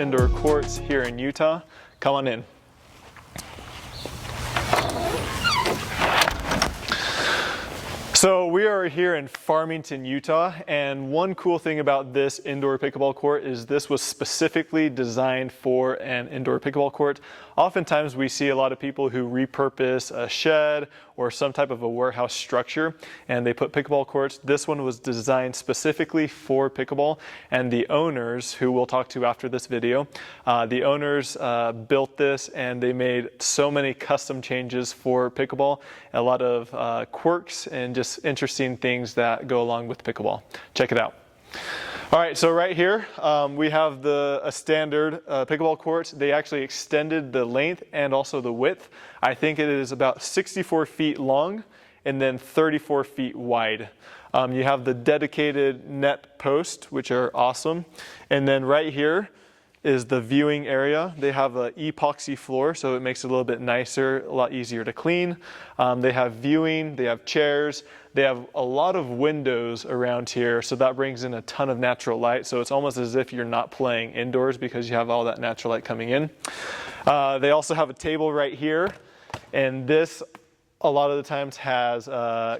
indoor courts here in Utah. Come on in. So we are here in Farmington, Utah, and one cool thing about this indoor pickleball court is this was specifically designed for an indoor pickleball court. Oftentimes we see a lot of people who repurpose a shed or some type of a warehouse structure and they put pickleball courts. This one was designed specifically for pickleball, and the owners, who we'll talk to after this video, the owners built this and they made so many custom changes for pickleball, a lot of quirks and just interesting things that go along with pickleball. Check it out. All right, so right here we have a standard pickleball court. They actually extended the length and also the width. I think it is about 64 feet long and then 34 feet wide. You have the dedicated net post, which are awesome. And then right here is the viewing area. They have an epoxy floor, so it makes it a little bit nicer, a lot easier to clean. They have viewing, they have chairs, they have a lot of windows around here, so that brings in a ton of natural light. So it's almost as if you're not playing indoors because you have all that natural light coming in. They also have a table right here, and this a lot of the times has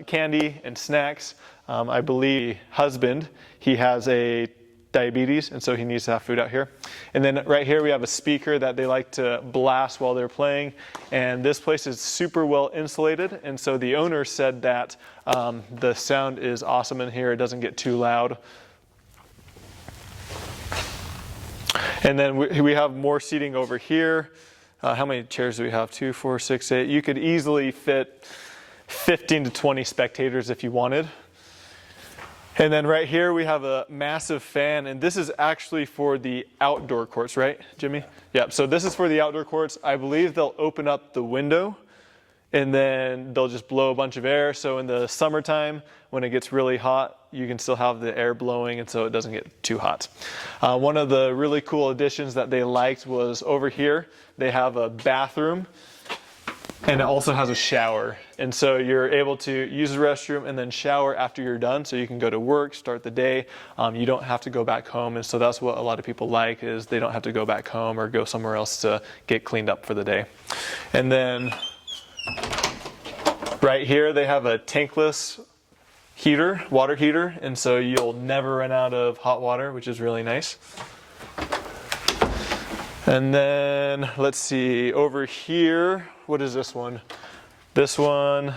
candy and snacks. I believe husband, he has a diabetes, and so he needs to have food out here. And then right here we have a speaker that they like to blast while they're playing, and this place is super well insulated, and so the owner said that the sound is awesome in here. It doesn't get too loud. And then we have more seating over here. How many chairs do we have? 2, 4, 6, 8. You could easily fit 15 to 20 spectators if you wanted. And then right here we have a massive fan, and this is actually for the outdoor courts, right, Jimmy? Yeah, so this is for the outdoor courts. I believe they'll open up the window and then they'll just blow a bunch of air. So in the summertime, when it gets really hot, you can still have the air blowing, and so it doesn't get too hot. One of the really cool additions that they liked was over here, they have a bathroom. And it also has a shower. And so you're able to use the restroom and then shower after you're done. So you can go to work, start the day. You don't have to go back home. And so that's what a lot of people like, is they don't have to go back home or go somewhere else to get cleaned up for the day. And then right here, they have a tankless heater, water heater. And so you'll never run out of hot water, which is really nice. And then let's see, over here, what is this one? This one,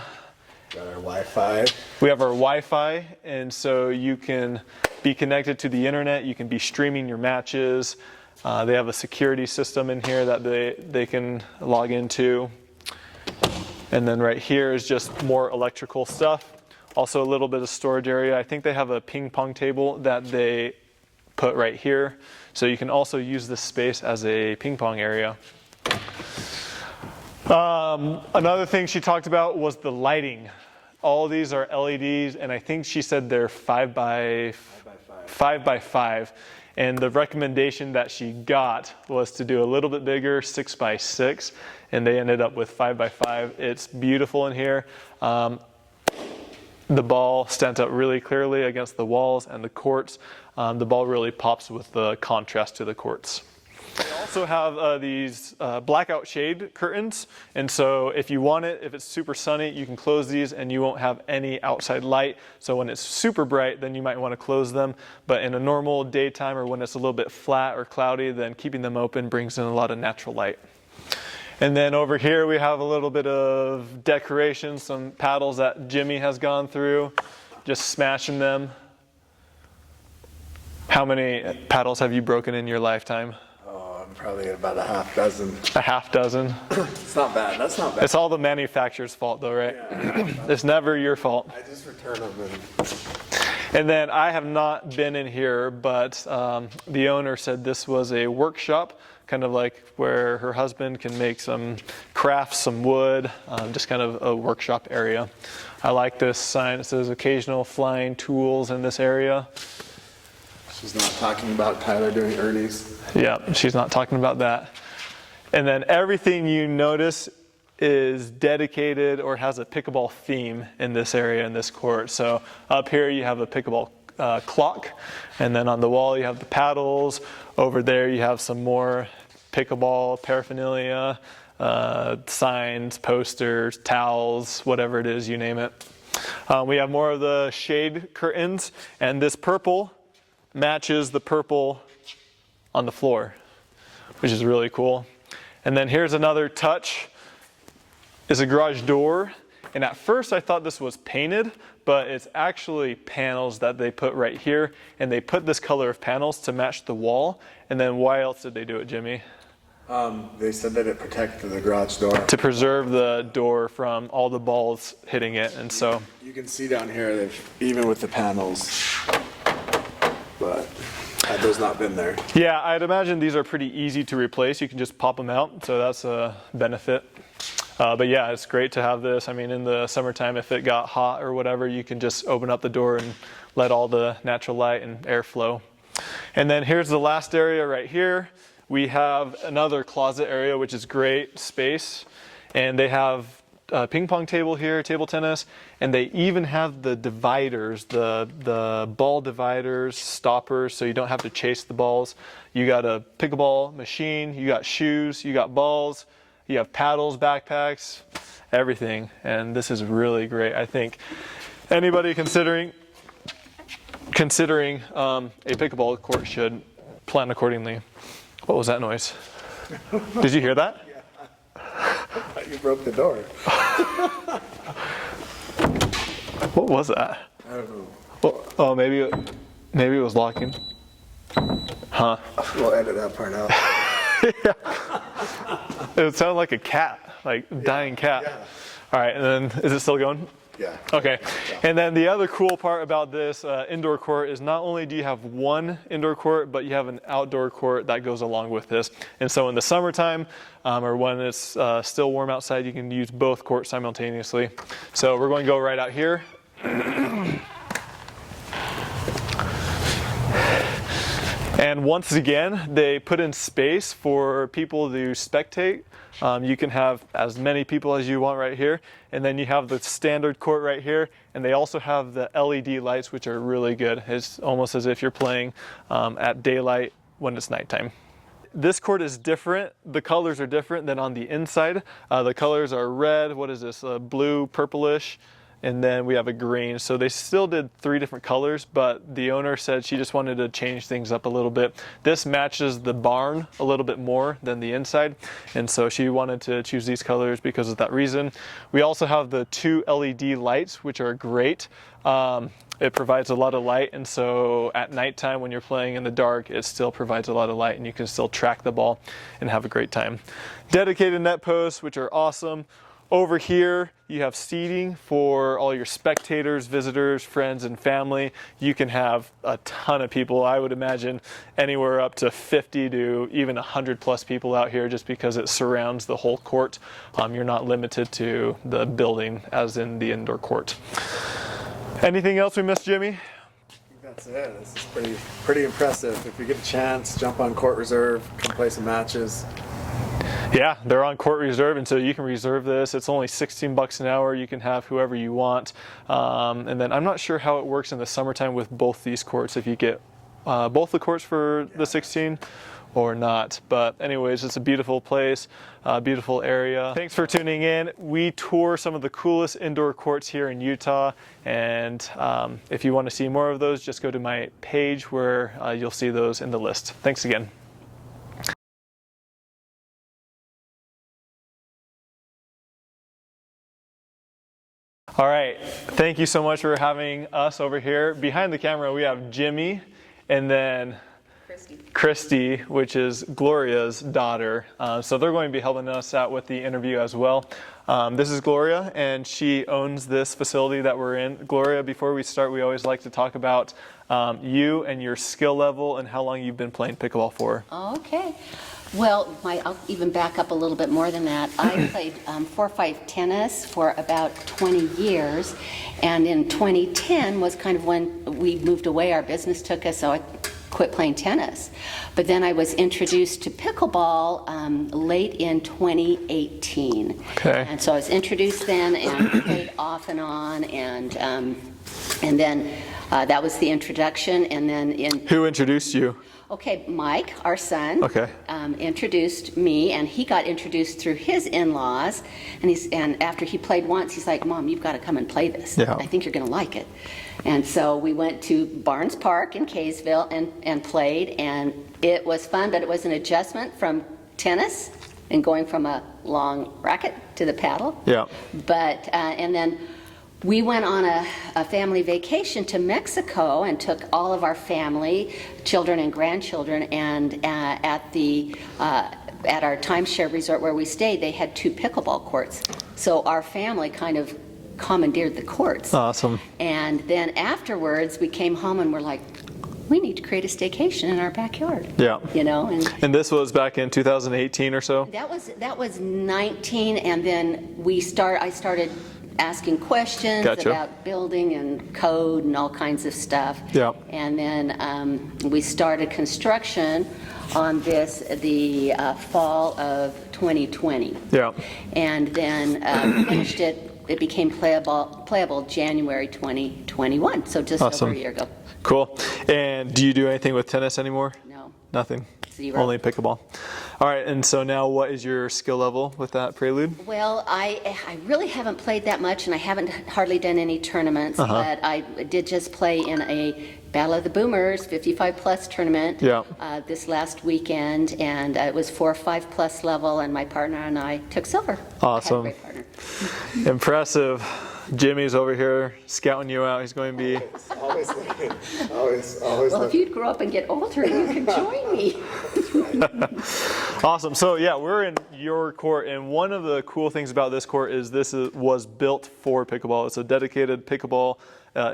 got our Wi-Fi. We have our Wi-Fi, and so you can be connected to the internet. You can be streaming your matches. They have a security system in here that they can log into. And then right here is just more electrical stuff. Also a little bit of storage area. I think they have a ping pong table that they put right here. So you can also use this space as a ping pong area. Another thing she talked about was the lighting. All these are LEDs, and I think she said they're 5 by 5. And the recommendation that she got was to do a little bit bigger, 6 by 6, and they ended up with 5 by 5. It's beautiful in here. The ball stands out really clearly against the walls and the courts. The ball really pops with the contrast to the courts. They also have these blackout shade curtains, and so if you want it, if it's super sunny, you can close these and you won't have any outside light. So when it's super bright, then you might want to close them, but in a normal daytime or when it's a little bit flat or cloudy, then keeping them open brings in a lot of natural light. And then over here we have a little bit of decoration, some paddles that Jimmy has gone through, just smashing them. How many paddles have you broken in your lifetime? Oh, I'm probably at about a half dozen. A half dozen? It's not bad, that's not bad. It's all the manufacturer's fault though, right? Yeah. It's never your fault. I just return them. And then I have not been in here, but the owner said this was a workshop, kind of like where her husband can make some crafts, some wood, just kind of a workshop area. I like this sign. It says occasional flying tools in this area. She's not talking about Tyler doing Ernie's. Yeah, she's not talking about that. And then everything you notice is dedicated or has a pickleball theme in this area, in this court. So up here you have a pickleball clock. And then on the wall, you have the paddles. Over there, you have some more pickleball paraphernalia, signs, posters, towels, whatever it is, you name it. We have more of the shade curtains, and this purple matches the purple on the floor, which is really cool. And then here's another touch, is a garage door. And at first I thought this was painted, but it's actually panels that they put right here, and they put this color of panels to match the wall. And then why else did they do it, Jimmy? They said that it protected the garage door. To preserve the door from all the balls hitting it, and so. You can see down here, they've, even with the panels, but had those not been there. Yeah, I'd imagine these are pretty easy to replace. You can just pop them out, so that's a benefit. But yeah, it's great to have this. I mean, in the summertime, if it got hot or whatever, you can just open up the door and let all the natural light and air flow. And then here's the last area right here. We have another closet area, which is great space. And they have a ping pong table here, table tennis, and they even have the dividers, the ball dividers, stoppers, so you don't have to chase the balls. You got a pickleball machine, you got shoes, you got balls, you have paddles, backpacks, everything. And this is really great. I think anybody considering a pickleball court should plan accordingly. What was that noise? Did you hear that? Yeah. You broke the door. What was that? I don't know. Well, oh, maybe it was locking. Huh? We'll edit that part out. It sounded like a cat, like a dying cat. Yeah. All right, and then is it still going? Yeah. Okay. And then the other cool part about this indoor court is not only do you have one indoor court, but you have an outdoor court that goes along with this. And so in the summertime or when it's still warm outside, you can use both courts simultaneously. So we're going to go right out here. And once again, they put in space for people to spectate. You can have as many people as you want right here. And then you have the standard court right here. And they also have the LED lights, which are really good. It's almost as if you're playing at daylight when it's nighttime. This court is different. The colors are different than on the inside. The colors are red, what is this, blue, purplish, and then we have a green. So they still did 3 different colors, but the owner said she just wanted to change things up a little bit. This matches the barn a little bit more than the inside, and so she wanted to choose these colors because of that reason. We also have the 2 LED lights, which are great. It provides a lot of light, and so at nighttime when you're playing in the dark, it still provides a lot of light and you can still track the ball and have a great time. Dedicated net posts, which are awesome. Over here, you have seating for all your spectators, visitors, friends, and family. You can have a ton of people. I would imagine anywhere up to 50 to even 100 plus people out here just because it surrounds the whole court. You're not limited to the building as in the indoor court. Anything else we missed, Jimmy? I think that's it. This is pretty impressive. If you get a chance, jump on court reserve, come play some matches. Yeah, they're on court reserve, and so you can reserve this. It's only $16 an hour. You can have whoever you want. And then I'm not sure how it works in the summertime with both these courts, if you get both the courts for the 16 or not. But anyways, it's a beautiful place, beautiful area. Thanks for tuning in. We tour some of the coolest indoor courts here in Utah. And if you want to see more of those, just go to my page where you'll see those in the list. Thanks again. All right, thank you so much for having us over here. Behind the camera, we have Jimmy and then Christy, which is Gloria's daughter. So they're going to be helping us out with the interview as well. This is Gloria, and she owns this facility that we're in. Gloria, before we start, we always like to talk about you and your skill level and how long you've been playing pickleball for. Okay. Well, I'll even back up a little bit more than that. I played 4-5 tennis for about 20 years, and in 2010 was kind of when we moved away. Our business took us, so I quit playing tennis. But then I was introduced to pickleball late in 2018. Okay. And so I was introduced then and played off and on, and then That was the introduction, and then Who introduced you? Okay, Mike, our son, Okay. introduced me, and he got introduced through his in-laws. And after he played once, he's like, "Mom, you've got to come and play this. Yeah. I think you're going to like it." And so we went to Barnes Park in Kaysville and played, and it was fun, but it was an adjustment from tennis and going from a long racket to the paddle. Yeah. But and then we went on a family vacation to Mexico and took all of our family, children and grandchildren, and at our timeshare resort where we stayed, they had 2 pickleball courts. So our family kind of commandeered the courts. Awesome. And then afterwards, we came home and we're like, we need to create a staycation in our backyard. Yeah. You know, And this was back in 2018 or so? that was 19, and then I started asking questions Gotcha. about building and code and all kinds of stuff. Yeah. And then we started construction on this the fall of 2020. Yeah. And then finished it. It became playable January 2021, so just Awesome. over a year ago. Cool. And do you do anything with tennis anymore? No. Nothing. Zero. Only pickleball. All right. And so now, what is your skill level with that Prelude? Well, I really haven't played that much, and I haven't hardly done any tournaments, but I did just play in a Battle of the Boomers 55-plus tournament this last weekend, and it was 4 or 5-plus level, and my partner and I took silver. Awesome. I had a great partner. Impressive. Jimmy's over here scouting you out. He's going to be... Always looking. Always Well, if you grow up and get older, you can join me. Awesome. So yeah, we're in your court, and one of the cool things about this court is was built for pickleball. It's a dedicated pickleball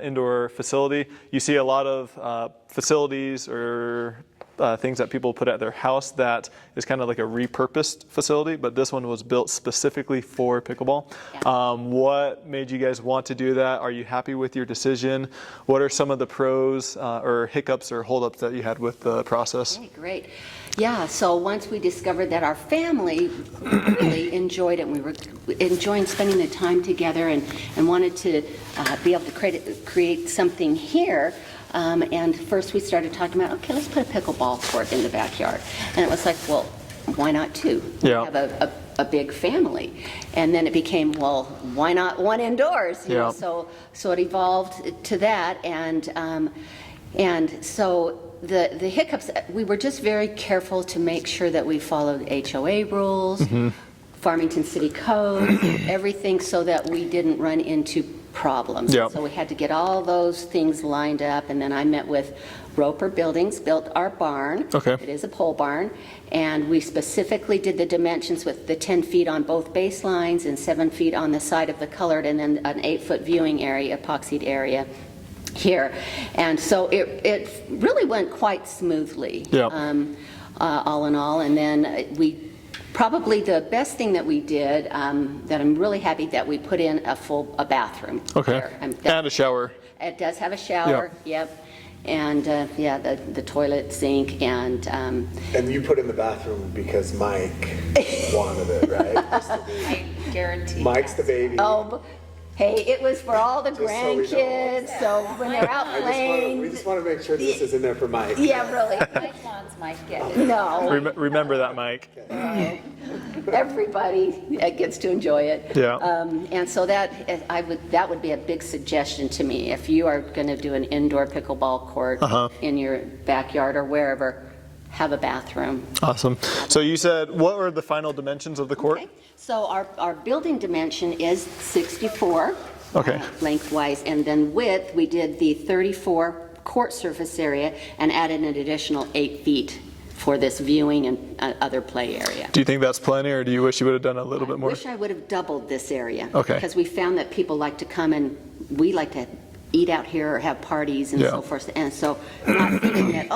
indoor facility. You see a lot of facilities or things that people put at their house that is kind of like a repurposed facility, but this one was built specifically for pickleball. Yeah. What made you guys want to do that? Are you happy with your decision? What are some of the pros or hiccups or holdups that you had with the process? Okay, great. Yeah, so once we discovered that our family really enjoyed it, we were enjoying spending the time together and wanted to be able to create something here. And first we started talking about, okay, let's put a pickleball court in the backyard. And it was like, well, why not 2? Yeah. We have a big family. And then it became, well, why not 1 indoors? You know? So it evolved to that. And so the hiccups, we were just very careful to make sure that we followed HOA rules, Farmington City Code, everything, so that we didn't run into problems. Yeah. So we had to get all those things lined up, and then I met with Roper Buildings, built our barn. Okay. It is a pole barn, and we specifically did the dimensions with the 10 feet on both baselines and 7 feet on the side of the colored, and then an 8-foot viewing area, epoxied area here. And so it really went quite smoothly, all in all. And then probably the best thing that we did, that I'm really happy that we put in a bathroom. Okay. There. And a shower. It does have a shower, yep. And the toilet, sink, and you put in the bathroom because Mike wanted it, right? I guarantee. Mike's the baby. oh, hey, it was for all the so we know. grandkids, so when they're out playing. We just want to make sure this is in there for Mike. Yeah, really. Mike wants Mike get it. No, Remember that, Mike. everybody gets to enjoy it. Yeah. And so that would be a big suggestion to me. If you are going to do an indoor pickleball court in your backyard or wherever, have a bathroom. Awesome. So you said, what were the final dimensions of the court? Okay. So our building dimension is 64 lengthwise, and then width, we did the 34 court surface area and added an additional 8 feet for this viewing and other play area. Do you think that's plenty, or do you wish you would have done a little bit more? I wish I would have doubled this area. Okay. Because we found that people like to come, and we like to eat out here or have parties and so forth. And so not thinking that,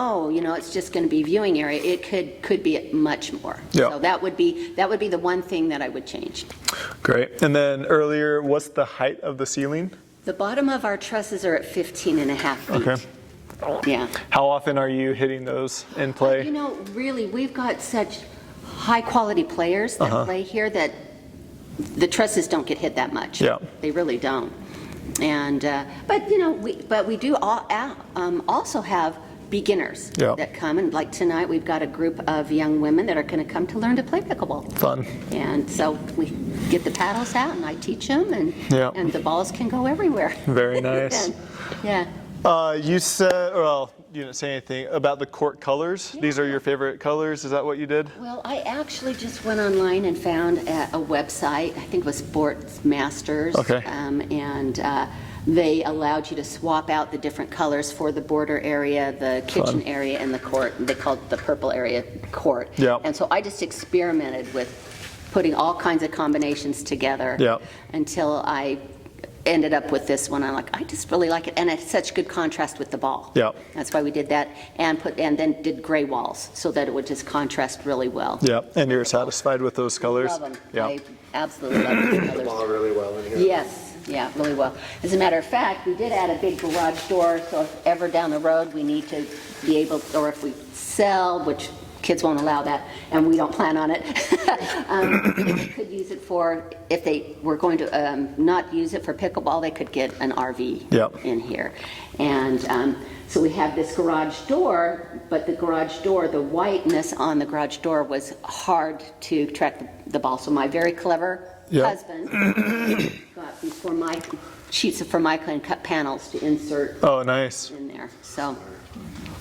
it's just going to be viewing area, it could be much more. Yeah. So that would be the one thing that I would change. Great. And then earlier, what's the height of the ceiling? The bottom of our trusses are at 15 and a half feet. Okay. Yeah. How often are you hitting those in play? Really, we've got such high quality players that play here that the trusses don't get hit that much. Yeah. They really don't. And but you know, we do also have beginners Yeah. that come, and like tonight we've got a group of young women that are going to come to learn to play pickleball. Fun. And so we get the paddles out and I teach them, and Yeah. and the balls can go everywhere. Very nice. Yeah. You said, well, you didn't say anything about the court colors. These are your favorite colors. Is that what you did? Well, I actually just went online and found a website. I think it was Sports Masters. Okay. And they allowed you to swap out the different colors for the border area, the kitchen area, and the court. They called it the purple area court. Yeah. And so I just experimented with putting all kinds of combinations together Yeah. until I ended up with this one. I'm like, I just really like it, and it's such good contrast with the ball. Yeah. That's why we did that, and then did gray walls so that it would just contrast really well. Yeah. And you're satisfied with those colors? Love them. Yeah. I absolutely love those The colors. ball really well in here. Yes, yeah, really well. As a matter of fact, we did add a big garage door, so if ever down the road we need to be able, or if we sell, which kids won't allow that, and we don't plan on it, they could use it for, if they were going to not use it for pickleball, they could get an RV Yep. in here. And so we have this garage door, but the garage door, the whiteness on the garage door was hard to track the ball. So my very clever Yep. husband got these sheets of Formica and cut panels to insert Oh, nice. in there. So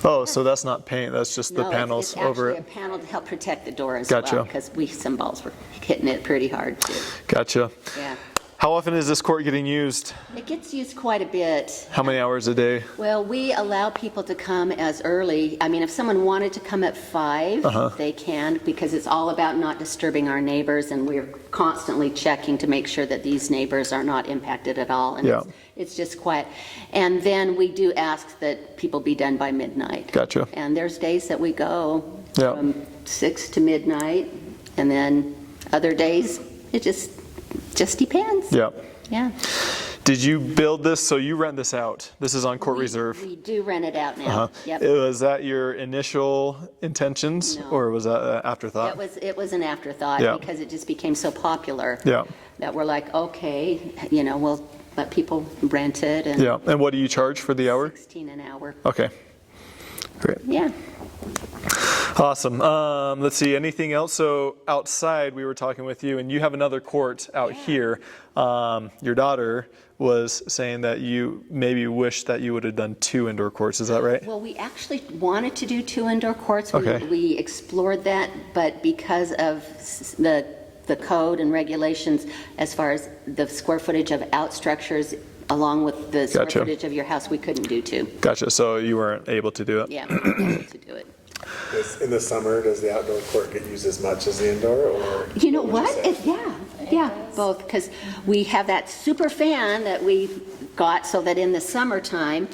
Oh, so that's not paint. That's just the no, panels it's over actually it. a panel to help protect the door as Gotcha. well, because some balls were hitting it pretty hard too. Gotcha. Yeah. How often is this court getting used? It gets used quite a bit. How many hours a day? Well, we allow people to come as early. I mean, if someone wanted to come at 5, they can, because it's all about not disturbing our neighbors, and we're constantly checking to make sure that these neighbors are not impacted at all. And Yeah. it's just quiet. And then we do ask that people be done by midnight. Gotcha. And there's days that we go Yeah. from 6 to midnight, and then other days it just depends. Yeah. Yeah. Did you build this? So you rent this out. This is on court reserve. We do rent it out now. Yep. Was that your initial intentions, No. or was that an afterthought? It was an afterthought Yeah. because it just became so popular Yeah. that we're like, okay, we'll let people rent it, and Yeah. And what do you charge for the hour? 16 an hour. Okay. Great. Yeah. Awesome. Let's see. Anything else? So outside, we were talking with you, and you have another court out here. Your daughter was saying that you maybe wish that you would have done 2 indoor courts. Is that right? Well, we actually wanted to do 2 indoor courts. Okay. We explored that, but because of the code and regulations as far as the square footage of out structures along with the square Gotcha. footage of your house, we couldn't do 2. Gotcha. So you weren't able to do it. Yeah, we weren't able to do it. In the summer, does the outdoor court get used as much as the indoor, or? You know would what? say? Yeah, both, because we have that super fan that we got so that in the summertime,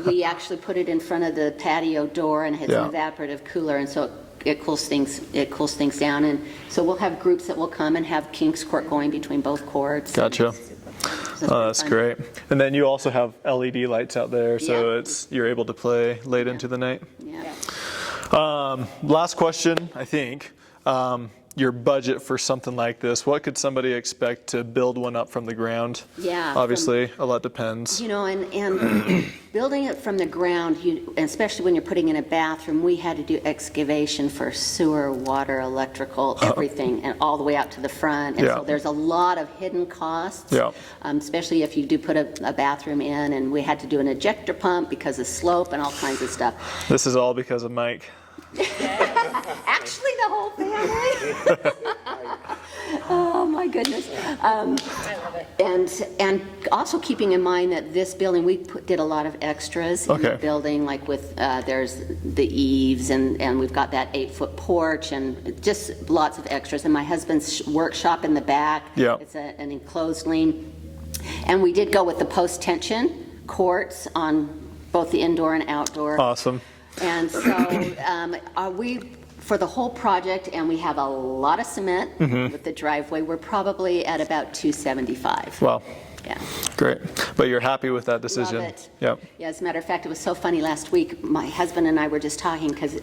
we actually put it in front of the patio door, and it's Yeah. an evaporative cooler, and so it cools things down. And so we'll have groups that will come and have King's Court going between both courts. Gotcha. So Oh, that's fun. great. And then you also have LED lights out there, so Yeah. you're able to play late into the night. Yeah. Last question, I think. Your budget for something like this. What could somebody expect to build one up from the ground? Yeah, Obviously, a lot depends. And building it from the ground, especially when you're putting in a bathroom, we had to do excavation for sewer, water, electrical, everything, and all the way out to the front. And Yeah. so there's a lot of hidden costs, Yeah. Especially if you do put a bathroom in, and we had to do an ejector pump because of slope and all kinds of stuff. This is all because of Mike. Actually, the whole family. Oh my goodness. And also keeping in mind that this building, we did a lot of extras in the Okay. building, like with there's the eaves, and we've got that 8-foot porch, and just lots of extras. And my husband's workshop in the back. Yeah. It's an enclosed lane. And we did go with the post-tension courts on both the indoor and outdoor. Awesome. And so we, for the whole project, and we have a lot of cement with the driveway, we're probably at about $275. Wow. Yeah. Great. But you're happy with that decision? Love it. Yep. Yeah, as a matter of fact, it was so funny last week. My husband and I were just talking because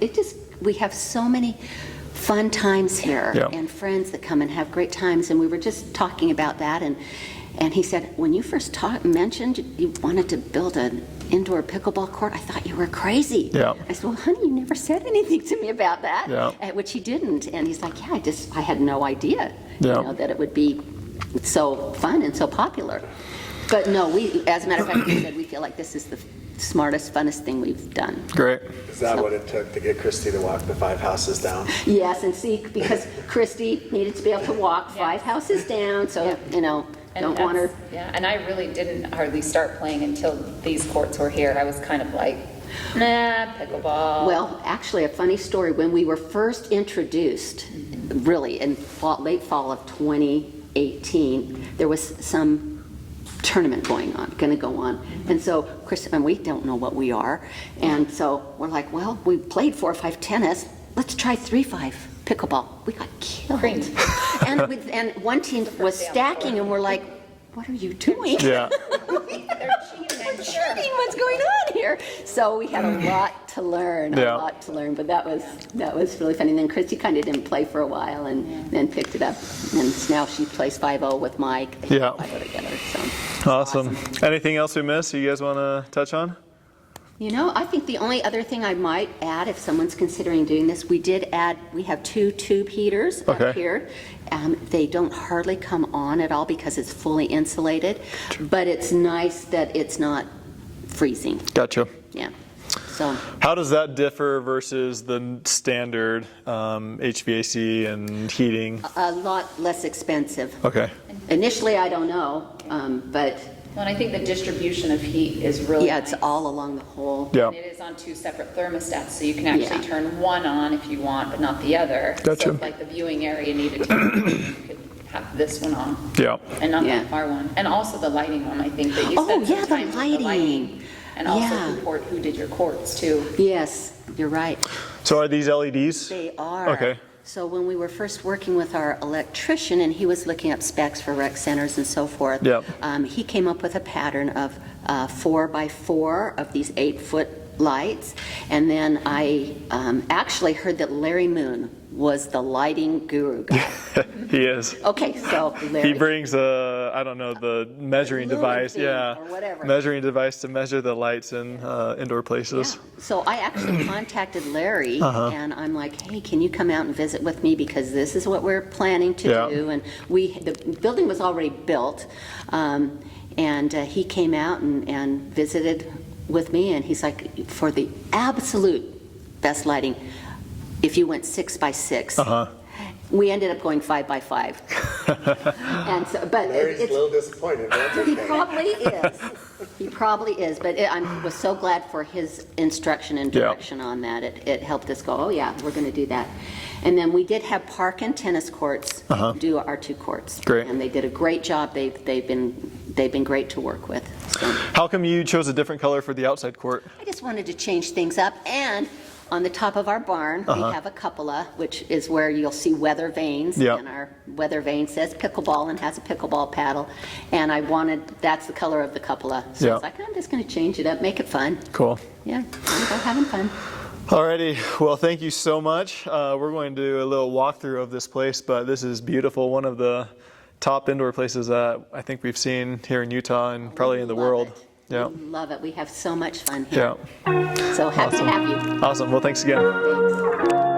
we have so many fun times here Yeah. and friends that come and have great times, and we were just talking about that, And he said, when you first mentioned you wanted to build an indoor pickleball court, I thought you were crazy. Yeah. I said, well, honey, you never said anything to me about that. Yeah. Which he didn't. And he's like, yeah, I had no idea, Yeah. that it would be so fun and so popular. But no, as a matter of fact, we said we feel like this is the smartest, funnest thing we've done. Great. Is that what it took to get Christy to walk the 5 houses down? Yes, and see, because Christy needed to be able to walk 5 houses down, so, don't want her. Yeah, and I really didn't hardly start playing until these courts were here. I was kind of like, nah, pickleball. Well, actually, a funny story. When we were first introduced, really, in late fall of 2018, there was some tournament going to go on. And so, Chris, and we don't know what we are. And so we're like, well, we played 4-5 tennis. Let's try 3-5 pickleball. We got killed. Creamed. And one team was stacking, and we're like, what are you doing? Yeah. They're cheating, I'm sure. Cheating, what's going on here? So we had a lot to learn, Yeah. but that was really funny. And then Christy kind of didn't play for a while, and then picked it up, and now she plays 5-0 with Mike. They Yeah. play 5-0 together. So Awesome. Anything else we missed you guys want to touch on? I think the only other thing I might add, if someone's considering doing this, we have 2 tube heaters Okay. up here. They don't hardly come on at all because it's fully insulated, but it's nice that it's not freezing. Gotcha. Yeah. So How does that differ versus the standard HVAC and heating? a lot less expensive. Okay. Initially, I don't know, but Well, and I think the distribution of heat is really yeah, it's nice. all along the whole. Yeah. And it is on 2 separate thermostats, so you can actually Yeah. turn one on if you want, but not the other. Gotcha. So if like the viewing area needed to, you could have this one on Yeah. and not Yeah. that far one. And also the lighting one, I think that you Oh, spent some yeah, the time with the lighting. And also Yeah. who did your courts too. Yes, you're right. So are these LEDs? They are. Okay. So when we were first working with our electrician, and he was looking up specs for rec centers and so forth, Yep. He came up with a pattern of 4x4 of these 8-foot lights. And then I actually heard that Larry Moon was the lighting guru guy. He is. Okay, so Larry. He brings the measuring Lumen device, thing yeah, or whatever. measuring device to measure the lights in indoor places. Yeah. So I actually contacted Larry, Uh-huh. and I'm like, hey, can you come out and visit with me, because this is what we're planning to Yeah. do. And the building was already built, and he came out and visited with me, and he's like, for the absolute best lighting, if you went 6x6. Uh-huh. We ended up going 5x5. And so, but Larry's a it's, little disappointed, but that's he okay. probably is. He probably is. But I was so glad for his instruction and Yeah. direction on that. It helped us go, oh yeah, we're going to do that. And then we did have Park and Tennis Courts do our 2 courts. Great. And they did a great job. They've been great to work with. So How come you chose a different color for the outside court? I just wanted to change things up. And on the top of our barn, we have a cupola, which is where you'll see weather vanes. Yeah. And our weather vane says pickleball and has a pickleball paddle. And that's the color of the cupola. So Yeah. I was like, I'm just going to change it up, make it fun. Cool. Yeah, I'm having fun. Alrighty, well, thank you so much. We're going to do a little walkthrough of this place, but this is beautiful. One of the top indoor places that I think we've seen here in Utah and probably in the Love world. it. Yeah. We love it. We have so much fun here. Yeah. So happy to have you. Awesome. Well, thanks again. Thanks.